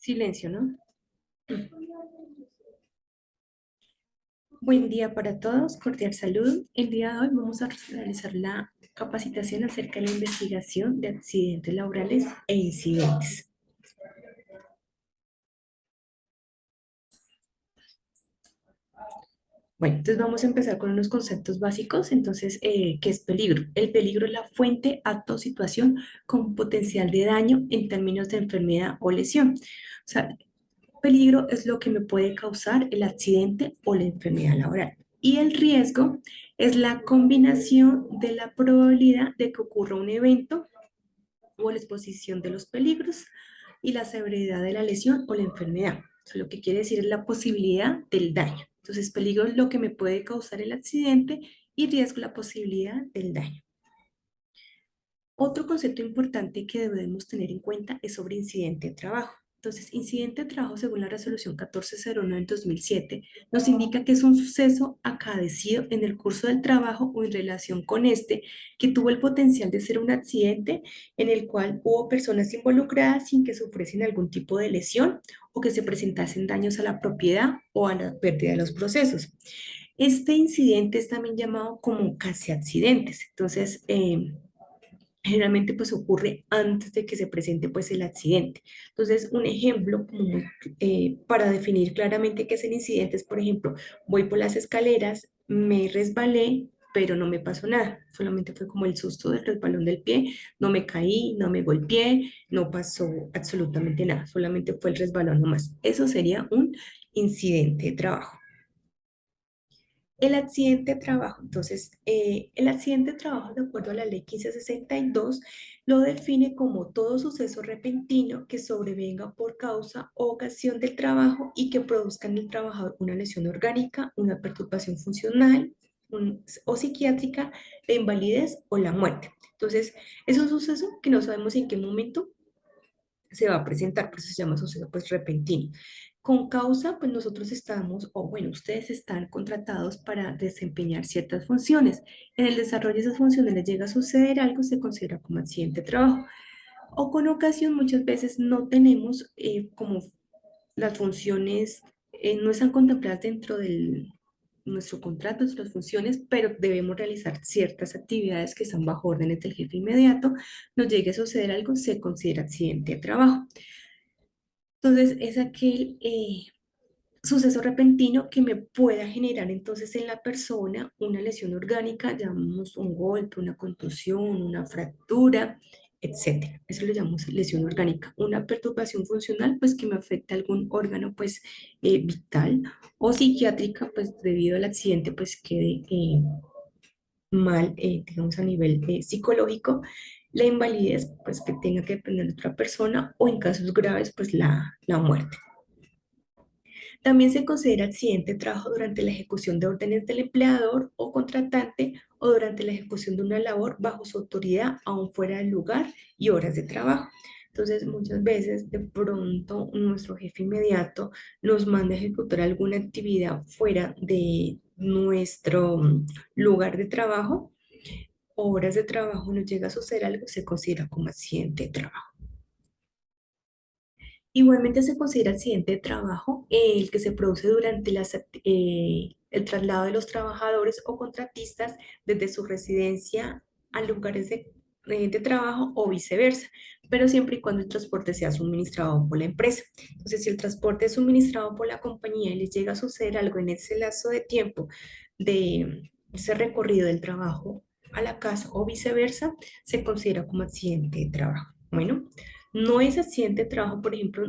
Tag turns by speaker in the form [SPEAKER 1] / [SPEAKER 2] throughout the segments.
[SPEAKER 1] Silencio, ¿no? Buen día para todos, cordial salud. El día de hoy vamos a realizar la capacitación acerca de la investigación de accidentes laborales e incidentes. Bueno, entonces vamos a empezar con unos conceptos básicos. Entonces, ¿qué es peligro? El peligro es la fuente, acto o situación con potencial de daño en términos de enfermedad o lesión. O sea, peligro es lo que me puede causar el accidente o la enfermedad laboral. Y el riesgo es la combinación de la probabilidad de que ocurra un evento o la exposición de los peligros y la severidad de la lesión o la enfermedad. Eso lo que quiere decir es la posibilidad del daño. Entonces, peligro es lo que me puede causar el accidente y riesgo la posibilidad del daño. Otro concepto importante que debemos tener en cuenta es sobre incidente de trabajo. Entonces, incidente de trabajo, según la resolución 1409 del 2007, nos indica que es un suceso acaecido en el curso del trabajo o en relación con este, que tuvo el potencial de ser un accidente en el cual hubo personas involucradas sin que sufriesen algún tipo de lesión o que se presentasen daños a la propiedad o a la pérdida de los procesos. Este incidente es también llamado como casi accidentes. Entonces, generalmente pues ocurre antes de que se presente pues el accidente. Entonces, un ejemplo como para definir claramente qué es el incidente es, por ejemplo, voy por las escaleras, me resbalé, pero no me pasó nada, solamente fue como el susto del resbalón del pie, no me caí, no me golpeé, no pasó absolutamente nada, solamente fue el resbalón nomás. Eso sería un incidente de trabajo. El accidente de trabajo, entonces, el accidente de trabajo, de acuerdo a la ley 1562, lo define como todo suceso repentino que sobrevenga por causa o ocasión del trabajo y que produzca en el trabajador una lesión orgánica, una perturbación funcional o psiquiátrica, la invalidez o la muerte. Entonces, es un suceso que no sabemos en qué momento se va a presentar, por eso se llama suceso pues repentino. Con causa, pues nosotros estamos, o bueno, ustedes están contratados para desempeñar ciertas funciones. En el desarrollo de esas funciones les llega a suceder algo, se considera como accidente de trabajo. O con ocasión, muchas veces no tenemos como las funciones, no están contempladas dentro de nuestro contrato, nuestras funciones, pero debemos realizar ciertas actividades que están bajo órdenes del jefe inmediato. Nos llegue a suceder algo, se considera accidente de trabajo. Entonces, es aquel suceso repentino que me pueda generar entonces en la persona una lesión orgánica, llamamos un golpe, una contusión, una fractura, etcétera. Eso lo llamamos lesión orgánica. Una perturbación funcional, pues que me afecta algún órgano, pues vital, o psiquiátrica, pues debido al accidente, pues quede mal, digamos a nivel psicológico. La invalidez, pues que tenga que depender de otra persona, o en casos graves, pues la muerte. También se considera accidente de trabajo durante la ejecución de órdenes del empleador o contratante o durante la ejecución de una labor bajo su autoridad, aún fuera del lugar y horas de trabajo. Entonces, muchas veces de pronto nuestro jefe inmediato nos manda a ejecutar alguna actividad fuera de nuestro lugar de trabajo, horas de trabajo, nos llega a suceder algo, se considera como accidente de trabajo. Igualmente se considera accidente de trabajo el que se produce durante el traslado de los trabajadores o contratistas desde su residencia a lugares de trabajo o viceversa, pero siempre y cuando el transporte sea suministrado por la empresa. Entonces, si el transporte es suministrado por la compañía y les llega a suceder algo en ese lazo de tiempo de ese recorrido del trabajo a la casa o viceversa, se considera como accidente de trabajo. Bueno. No es accidente de trabajo, por ejemplo,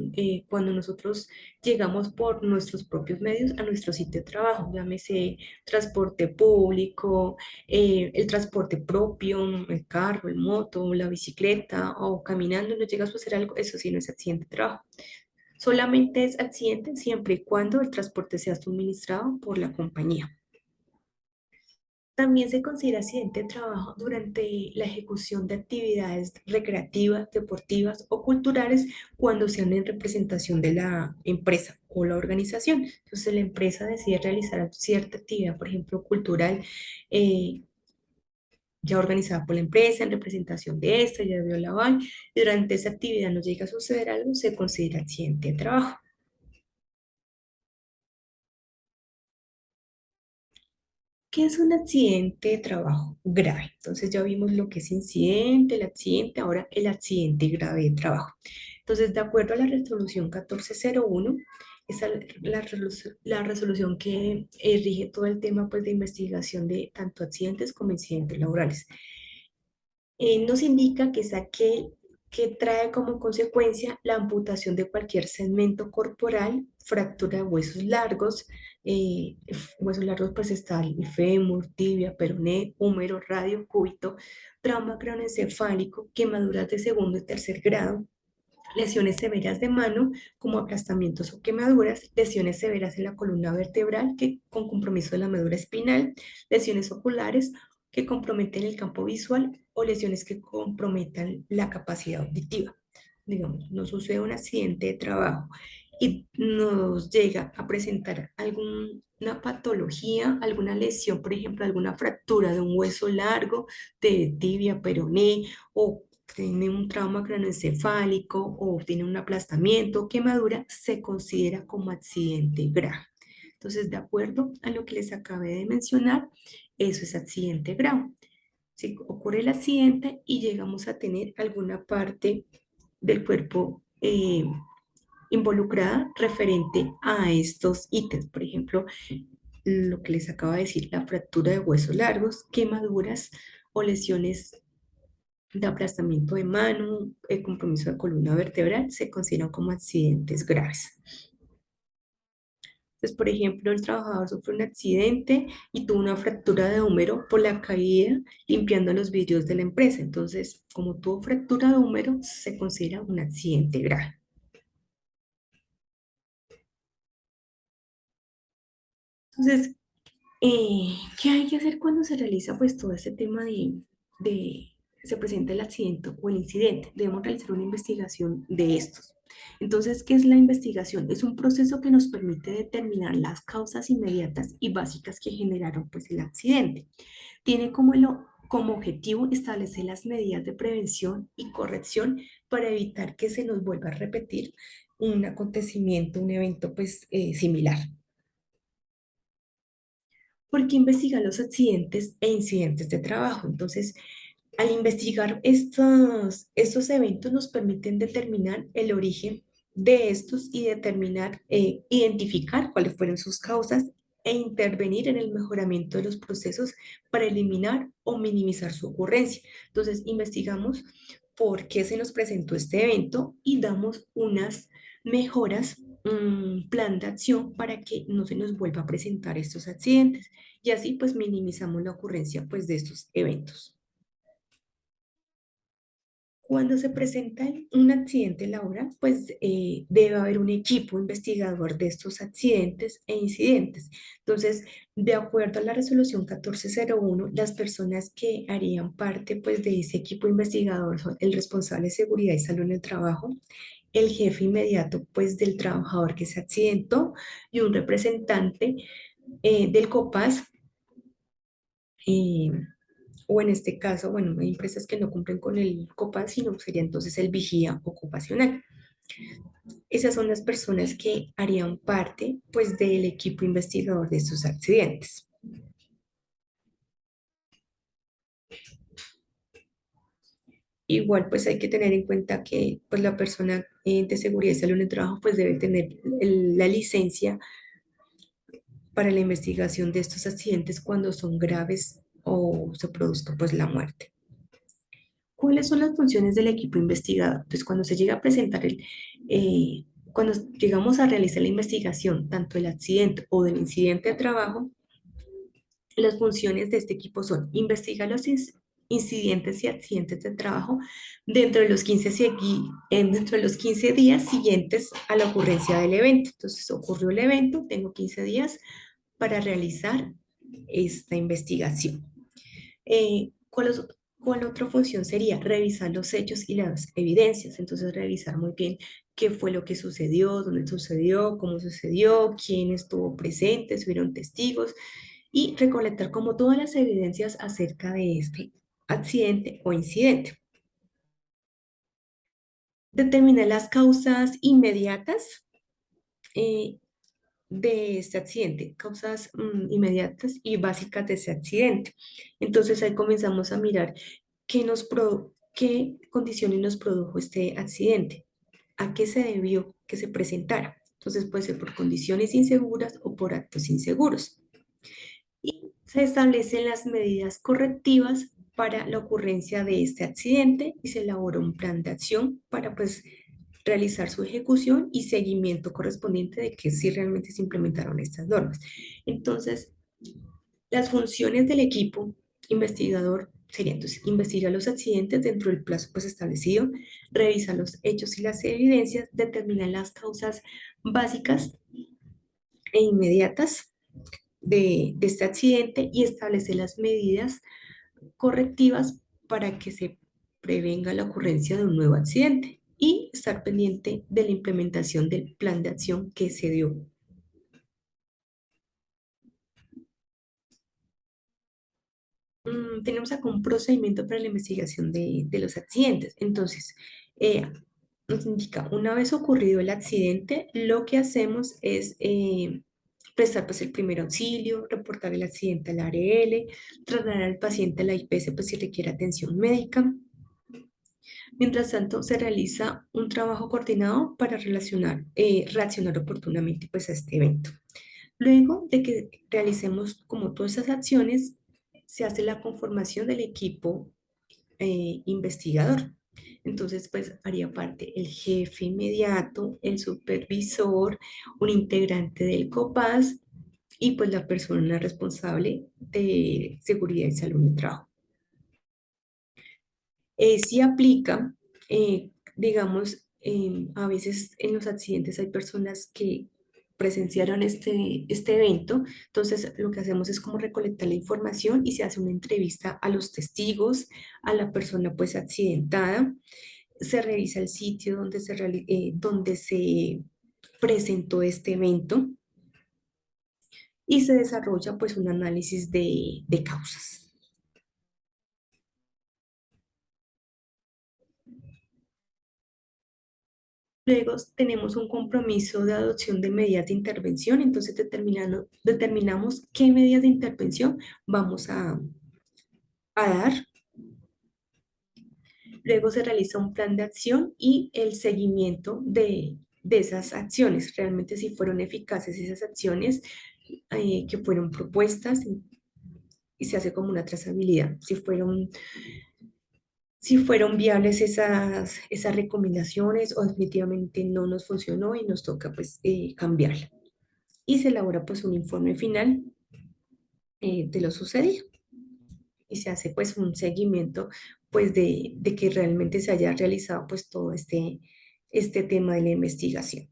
[SPEAKER 1] cuando nosotros llegamos por nuestros propios medios a nuestro sitio de trabajo, llámese transporte público, el transporte propio, el carro, el moto, la bicicleta o caminando, nos llega a suceder algo, eso sí no es accidente de trabajo. Solamente es accidente siempre y cuando el transporte sea suministrado por la compañía. También se considera accidente de trabajo durante la ejecución de actividades recreativas, deportivas o culturales cuando sean en representación de la empresa o la organización. Entonces, la empresa decide realizar cierta actividad, por ejemplo, cultural, eh, ya organizada por la empresa en representación de esta, ya dio la aval, y durante esa actividad no llega a suceder algo, se considera accidente de trabajo. ¿Qué es un accidente de trabajo grave? Entonces ya vimos lo que es incidente, el accidente, ahora el accidente grave de trabajo. Entonces, de acuerdo a la resolución 1401, esa es la resolución que rige todo el tema pues, de investigación de tanto accidentes como incidentes laborales. Nos indica que es aquel que trae como consecuencia la amputación de cualquier segmento corporal, fractura de huesos largos. Huesos largos pues está el fémur, tibia, peroné, húmero, radio, cúbito, trauma craneoencefálico, quemaduras de segundo y tercer grado, lesiones severas de mano, como aplastamientos o quemaduras, lesiones severas en la columna vertebral que, con compromiso de la médula espinal, lesiones oculares que comprometen el campo visual o lesiones que comprometan la capacidad auditiva. Digamos, nos sucede un accidente de trabajo y nos llega a presentar alguna patología, alguna lesión, por ejemplo, alguna fractura de un hueso largo, de tibia, peroné, o tiene un trauma craneoencefálico o tiene un aplastamiento, quemadura, se considera como accidente grave. Entonces, de acuerdo a lo que les acabé de mencionar, eso es accidente grave. Si ocurre el accidente y llegamos a tener alguna parte del cuerpo involucrada referente a estos ítems, por ejemplo, lo que les acabo de decir, la fractura de huesos largos, quemaduras o lesiones de aplastamiento de mano, el compromiso de columna vertebral, se consideran como accidentes graves. Entonces, por ejemplo, el trabajador sufre un accidente y tuvo una fractura de húmero por la caída limpiando los vidrios de la empresa. Entonces, como tuvo fractura de húmero, se considera un accidente grave. Entonces, ¿qué hay que hacer cuando se realiza pues todo este tema de se presenta el accidente o el incidente? Debemos realizar una investigación de estos. Entonces, ¿qué es la investigación? Es un proceso que nos permite determinar las causas inmediatas y básicas que generaron pues el accidente. Tiene como objetivo establecer las medidas de prevención y corrección para evitar que se nos vuelva a repetir un acontecimiento, un evento pues similar. Porque investiga los accidentes e incidentes de trabajo. Entonces, al investigar estos eventos nos permiten determinar el origen de estos y determinar, identificar cuáles fueron sus causas e intervenir en el mejoramiento de los procesos para eliminar o minimizar su ocurrencia. Entonces, investigamos por qué se nos presentó este evento y damos unas mejoras, un plan de acción para que no se nos vuelva a presentar estos accidentes y así pues minimizamos la ocurrencia pues de estos eventos. Cuando se presenta un accidente laboral, pues debe haber un equipo investigador de estos accidentes e incidentes. Entonces, de acuerdo a la resolución 1401, las personas que harían parte pues de ese equipo investigador son el responsable de seguridad y salud en el trabajo, el jefe inmediato pues del trabajador que se accidentó y un representante del COPAS. eh, o en este caso, bueno, hay empresas que no cumplen con el COPAS, sino sería entonces el vigía ocupacional. Esas son las personas que harían parte, pues, del equipo investigador de estos accidentes. Igual, pues, hay que tener en cuenta que, pues, la persona de seguridad y salud en el trabajo, pues, debe tener la licencia para la investigación de estos accidentes cuando son graves o se produzca, pues, la muerte. ¿Cuáles son las funciones del equipo investigador? Entonces, cuando se llega a presentar cuando llegamos a realizar la investigación, tanto del accidente o del incidente de trabajo, las funciones de este equipo son investigar los incidentes y accidentes de trabajo dentro de los 15 días siguientes a la ocurrencia del evento. Entonces, ocurrió el evento, tengo 15 días para realizar esta investigación. ¿Cuál otra función sería? Revisar los hechos y las evidencias. Entonces, revisar muy bien qué fue lo que sucedió, dónde sucedió, cómo sucedió, quién estuvo presente, si hubieron testigos y recolectar como todas las evidencias acerca de este. accidente o incidente. Determina las causas inmediatas eh, de este accidente, causas inmediatas y básicas de ese accidente. Entonces ahí comenzamos a mirar qué condiciones nos produjo este accidente, a qué se debió que se presentara. Entonces puede ser por condiciones inseguras o por actos inseguros. Y se establecen las medidas correctivas para la ocurrencia de este accidente y se elabora un plan de acción para pues realizar su ejecución y seguimiento correspondiente de que si realmente se implementaron estas normas. Entonces, las funciones del equipo investigador serían, entonces, investigar los accidentes dentro del plazo pues establecido, revisar los hechos y las evidencias, determinar las causas básicas e inmediatas de este accidente y establecer las medidas correctivas para que se prevenga la ocurrencia de un nuevo accidente y estar pendiente de la implementación del plan de acción que se dio. Tenemos acá un procedimiento para la investigación de los accidentes. Entonces, eh, nos indica, una vez ocurrido el accidente, lo que hacemos es prestar pues, el primer auxilio, reportar el accidente al ARL, trasladar al paciente a la IPS pues, si requiere atención médica. Mientras tanto, se realiza un trabajo coordinado para reaccionar oportunamente pues, a este evento. Luego de que realicemos como todas esas acciones, se hace la conformación del equipo investigador. Entonces, pues haría parte el jefe inmediato, el supervisor, un integrante del COPAS y pues la persona responsable de seguridad y salud en el trabajo. Sí aplica, digamos, a veces en los accidentes hay personas que presenciaron este evento, entonces lo que hacemos es como recolectar la información y se hace una entrevista a los testigos, a la persona pues accidentada, se revisa el sitio donde se presentó este evento y se desarrolla pues un análisis de causas. Luego tenemos un compromiso de adopción de medidas de intervención, entonces determinamos qué medidas de intervención vamos a dar. Luego se realiza un plan de acción y el seguimiento de esas acciones, realmente si fueron eficaces esas acciones que fueron propuestas y se hace como una trazabilidad, si fueron viables esas recomendaciones o definitivamente no nos funcionó y nos toca pues cambiarla. Y se elabora pues un informe final de lo sucedido y se hace pues un seguimiento pues de que realmente se haya realizado pues todo este tema de la investigación.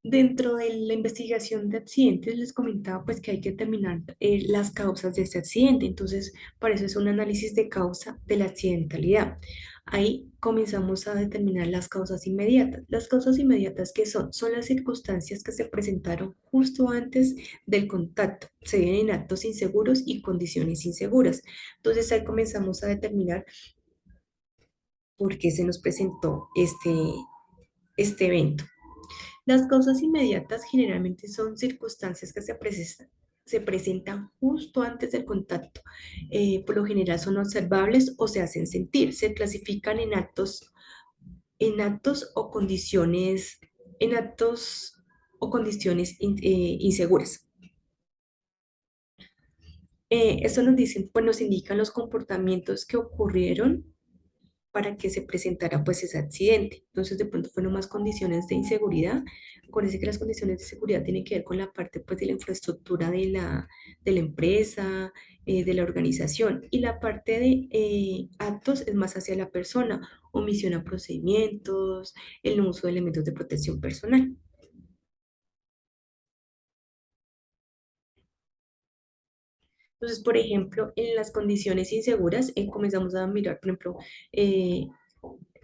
[SPEAKER 1] Dentro de la investigación de accidentes les comentaba pues que hay que determinar las causas de este accidente, entonces para eso es un análisis de causa de la accidentalidad. Ahí comenzamos a determinar las causas inmediatas. Las causas inmediatas que son las circunstancias que se presentaron justo antes del contacto, se ven en actos inseguros y condiciones inseguras. Entonces ahí comenzamos a determinar por qué se nos presentó este evento. Las causas inmediatas generalmente son circunstancias que se presentan justo antes del contacto. Por lo general son observables o se hacen sentir. Se clasifican en actos o condiciones, inseguras. Esto nos dicen, pues nos indican los comportamientos que ocurrieron para que se presentara pues ese accidente. Entonces de pronto fueron más condiciones de inseguridad. Acuérdense que las condiciones de seguridad tienen que ver con la parte pues de la infraestructura de la empresa, de la organización y la parte de actos es más hacia la persona, omisión a procedimientos, el no uso de elementos de protección personal. Entonces, por ejemplo, en las condiciones inseguras, comenzamos a mirar, por ejemplo, eh,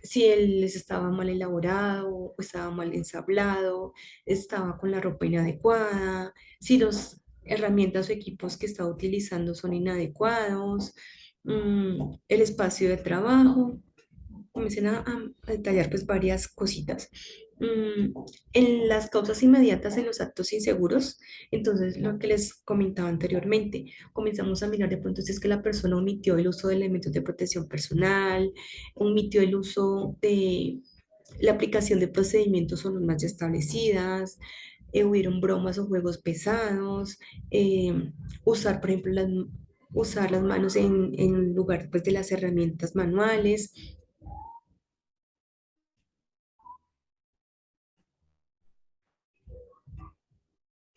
[SPEAKER 1] si él estaba mal elaborado, o estaba mal ensablado, estaba con la ropa inadecuada, si los herramientas o equipos que está utilizando son inadecuados, el espacio de trabajo, comiencen a detallar pues varias cositas. Mm, en las causas inmediatas en los actos inseguros, entonces lo que les comentaba anteriormente, comenzamos a mirar de pronto si es que la persona omitió el uso de elementos de protección personal, omitió el uso de la aplicación de procedimientos o normas ya establecidas, hubieron bromas o juegos pesados, usar, por ejemplo, usar las manos en lugar pues, de las herramientas manuales.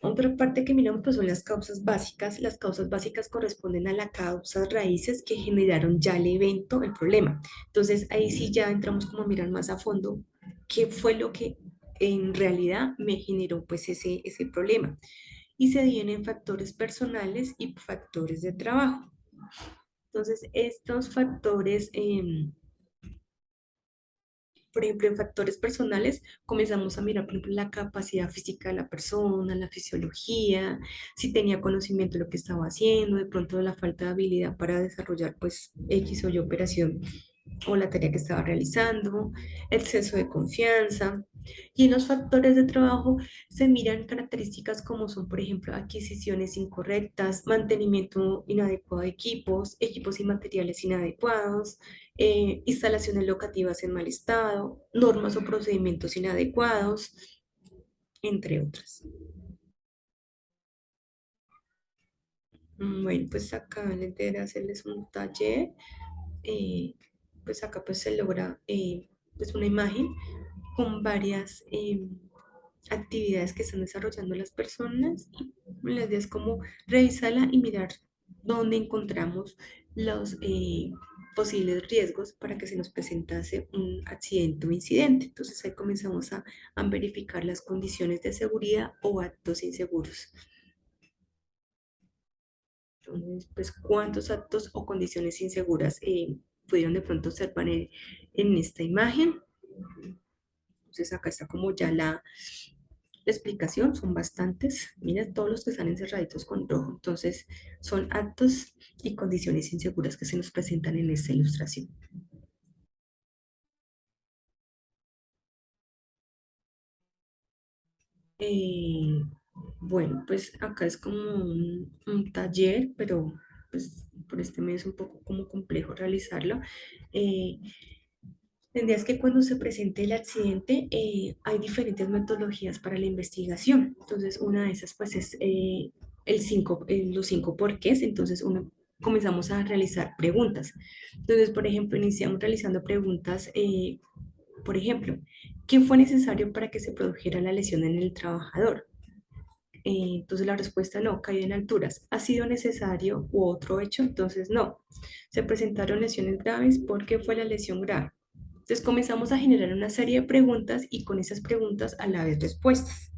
[SPEAKER 1] Otra parte que miramos pues, son las causas básicas. Las causas básicas corresponden a las causas raíces que generaron ya el evento, el problema. Entonces ahí sí ya entramos como a mirar más a fondo qué fue lo que en realidad me generó pues ese problema. Y se dividen en factores personales y factores de trabajo. Entonces estos factores... por ejemplo, en factores personales comenzamos a mirar, por ejemplo, la capacidad física de la persona, la fisiología, si tenía conocimiento de lo que estaba haciendo, de pronto la falta de habilidad para desarrollar pues X o Y operación o la tarea que estaba realizando, exceso de confianza. Y en los factores de trabajo se miran características como son, por ejemplo, adquisiciones incorrectas, mantenimiento inadecuado de equipos, equipos y materiales inadecuados, instalaciones locativas en mal estado, normas o procedimientos inadecuados, entre otras. Bueno, pues acá la idea era hacerles un taller, eh, pues acá pues se logra pues una imagen con varias actividades que están desarrollando las personas y la idea es como revisarla y mirar dónde encontramos los posibles riesgos para que se nos presentase un accidente o incidente. Entonces ahí comenzamos a verificar las condiciones de seguridad o actos inseguros. Entonces, pues, ¿cuántos actos o condiciones inseguras pudieron de pronto observar en esta imagen? Entonces, acá está como ya la explicación, son bastantes. Mira, todos los que están encerraditos con rojo. Entonces, son actos y condiciones inseguras que se nos presentan en esta ilustración. Eh, bueno, pues acá es como un taller, pero pues por este medio es un poco como complejo realizarlo. Eh, Tendrías que cuando se presente el accidente, hay diferentes metodologías para la investigación. Entonces, una de esas pues es los cinco porqués. Entonces, comenzamos a realizar preguntas. Entonces, por ejemplo, iniciamos realizando preguntas, por ejemplo, ¿qué fue necesario para que se produjera la lesión en el trabajador? Entonces la respuesta no, caída en alturas. ¿Ha sido necesario u otro hecho? Entonces no. Se presentaron lesiones graves. ¿Por qué fue la lesión grave? Entonces comenzamos a generar una serie de preguntas y con esas preguntas a la vez respuestas.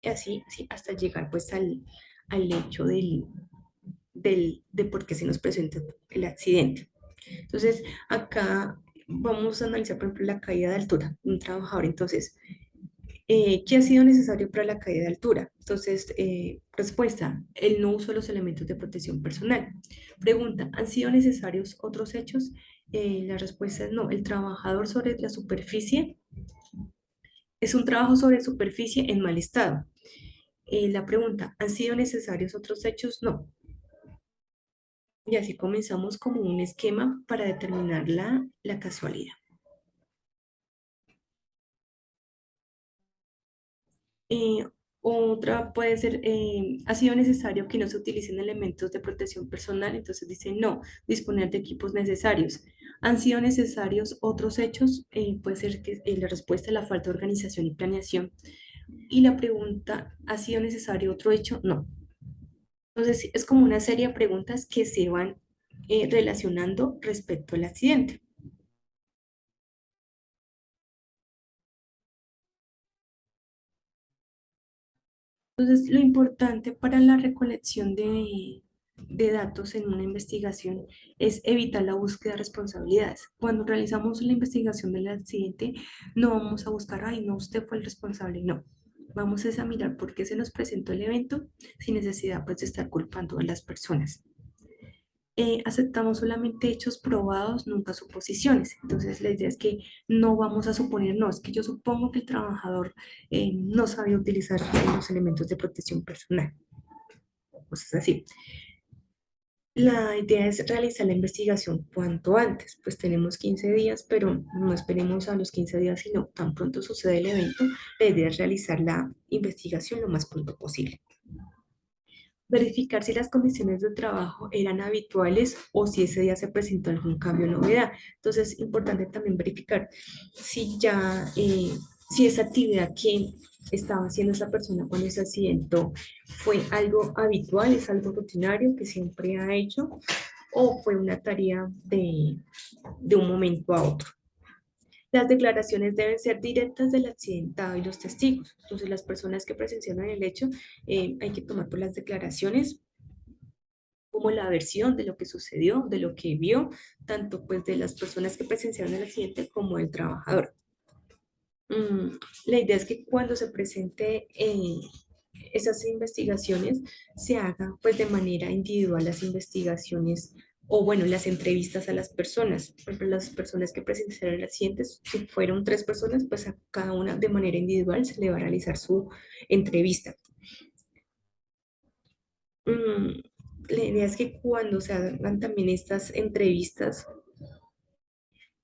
[SPEAKER 1] Y así, así hasta llegar pues al hecho de por qué se nos presenta el accidente. Entonces acá vamos a analizar por ejemplo la caída de altura de un trabajador. Entonces, ¿qué ha sido necesario para la caída de altura? Entonces, respuesta, el no uso de los elementos de protección personal. Pregunta, ¿han sido necesarios otros hechos? La respuesta es no. El trabajador sobre la superficie es un trabajo sobre superficie en mal estado. La pregunta, ¿han sido necesarios otros hechos? No. Y así comenzamos como un esquema para determinar la casualidad. Eh, Otra puede ser, ha sido necesario que no se utilicen elementos de protección personal, entonces dice no, disponer de equipos necesarios. ¿Han sido necesarios otros hechos? Puede ser que la respuesta es la falta de organización y planeación. Y la pregunta, ¿ha sido necesario otro hecho? No. Entonces sí, es como una serie de preguntas que se van relacionando respecto al accidente. Entonces, lo importante para la recolección de datos en una investigación es evitar la búsqueda de responsabilidades. Cuando realizamos la investigación del accidente, no vamos a buscar, ay, no, usted fue el responsable, no. Vamos a mirar por qué se nos presentó el evento sin necesidad pues de estar culpando a las personas. Aceptamos solamente hechos probados, nunca suposiciones. Entonces, la idea es que no vamos a suponer, no, es que yo supongo que el trabajador no sabe utilizar los elementos de protección personal, cosas así. La idea es realizar la investigación cuanto antes, pues tenemos 15 días, pero no esperemos a los 15 días, sino tan pronto sucede el evento, la idea es realizar la investigación lo más pronto posible. Verificar si las condiciones de trabajo eran habituales o si ese día se presentó algún cambio o novedad. Entonces, es importante también verificar si ya, si esa actividad que estaba haciendo esa persona cuando se accidentó fue algo habitual, es algo rutinario que siempre ha hecho o fue una tarea de un momento a otro. Las declaraciones deben ser directas del accidentado y los testigos. Entonces, las personas que presenciaron el hecho, hay que tomar por las declaraciones como la versión de lo que sucedió, de lo que vio, tanto pues de las personas que presenciaron el accidente como del trabajador. La idea es que cuando se presente esas investigaciones, se haga pues de manera individual las investigaciones o bueno, las entrevistas a las personas. Por ejemplo, las personas que presenciaron el accidente, si fueron 3 personas, pues a cada una de manera individual se le va a realizar su entrevista. Mm, la idea es que cuando se hagan también estas entrevistas,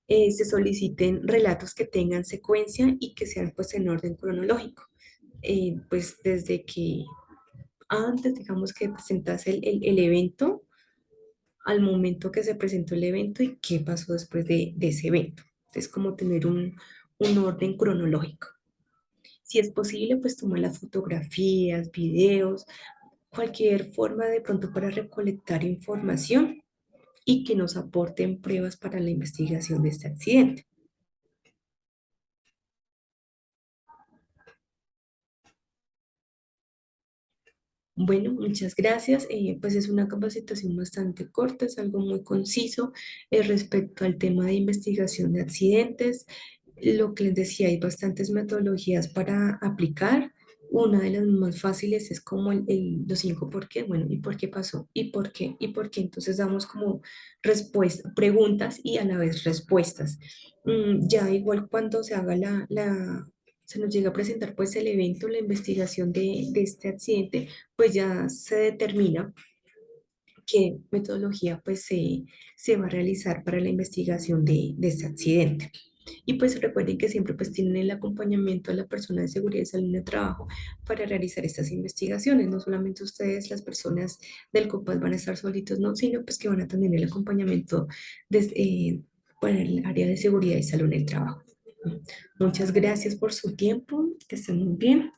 [SPEAKER 1] se soliciten relatos que tengan secuencia y que sean pues en orden cronológico. Pues desde que antes, digamos que presentase el evento, al momento que se presentó el evento y qué pasó después de ese evento. Es como tener un orden cronológico. Si es posible, pues tomar las fotografías, videos, cualquier forma de pronto para recolectar información y que nos aporten pruebas para la investigación de este accidente. Bueno, muchas gracias. Pues es una capacitación bastante corta, es algo muy conciso respecto al tema de investigación de accidentes. Lo que les decía, hay bastantes metodologías para aplicar. Una de las más fáciles es como los 5 por qué. Bueno, ¿y por qué pasó? ¿Y por qué? ¿Y por qué? Entonces damos como respuestas, preguntas y a la vez respuestas. Ya igual cuando se haga se nos llega a presentar pues el evento, la investigación de este accidente, pues ya se determina qué metodología pues se va a realizar para la investigación de este accidente. Y pues recuerden que siempre pues tienen el acompañamiento de la persona de seguridad y salud de trabajo para realizar estas investigaciones. No solamente ustedes, las personas del COPAS van a estar solitos, no, sino pues que van a tener el acompañamiento para el área de seguridad y salud en el trabajo. Muchas gracias por su tiempo, que estén muy bien